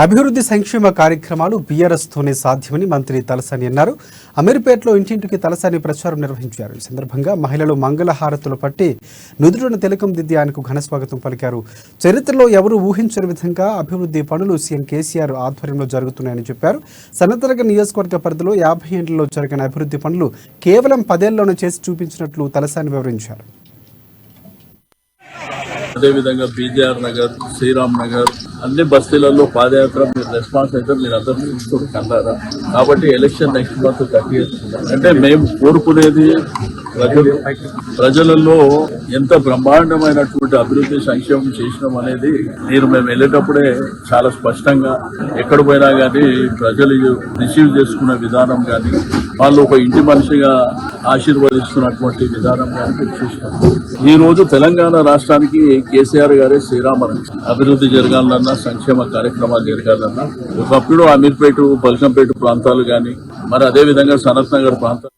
అభివృద్ధి సంక్షేమ కార్యక్రమాలు బీఆర్ఎస్ తోనే సాధ్యమని మంత్రి తలసాని అన్నారు. అమీర్పేటలో ఇంటింటికి తలసాని ప్రచారం నిర్వహించారు. ఈ సందర్భంగా మహిళలు మంగళహారతులు పట్టి నుదుటిన తిలకం దిద్ది ఆయనకు ఘనస్వాగతం పలికారు. చరిత్రలో ఎవరూ ఊహించని విధంగా అభివృద్ధి పనులు సీఎం కేసీఆర్ ఆధ్వర్యంలో జరుగుతున్నాయని చెప్పారు. సనత్నగర్ నియోజకవర్గ పరిధిలో 50 ఏళ్లలో జరిగిన అభివృద్ధి పనులు కేవలం 10 ఏళ్లలోనే చేసి చూపించినట్లు తలసాని వివరించారు. అదేవిధంగా బీజేఆర్ నగర్, శ్రీరామ్ నగర్ అన్ని బస్తీలలో పాదయాత్ర మీరు రెస్పాన్స్ అయితే మీరు అందరూ చూసుకుంటారా. కాబట్టి ఎలక్షన్ నెక్స్ట్ మంత్ 30th అంటే మేము కోరుకునేది ప్రజలలో ఎంత బ్రహ్మాండమైనటువంటి అభివృద్ధి సంక్షేమం చేసినాం అనేది మీరు మేము వెళ్ళేటప్పుడే చాలా స్పష్టంగా ఎక్కడ పోయినా కానీ ప్రజలు రిసీవ్ చేసుకునే విధానం కానీ వాళ్ళు ఒక ఇంటి మనిషిగా ఆశీర్వదిస్తున్నటువంటి విధానం కానీ మీరు చూసినాం. ఈ రోజు తెలంగాణ రాష్ట్రానికి కేసీఆర్ గారే శ్రీరామన్. అభివృద్ధి జరగాలన్నా, సంక్షేమ కార్యక్రమాలు జరగాలన్నా ఒకప్పుడు అమీర్పేట, బల్కంపేట ప్రాంతాలు కానీ మరి అదేవిధంగా సనత్ నగర్ ప్రాంతాలు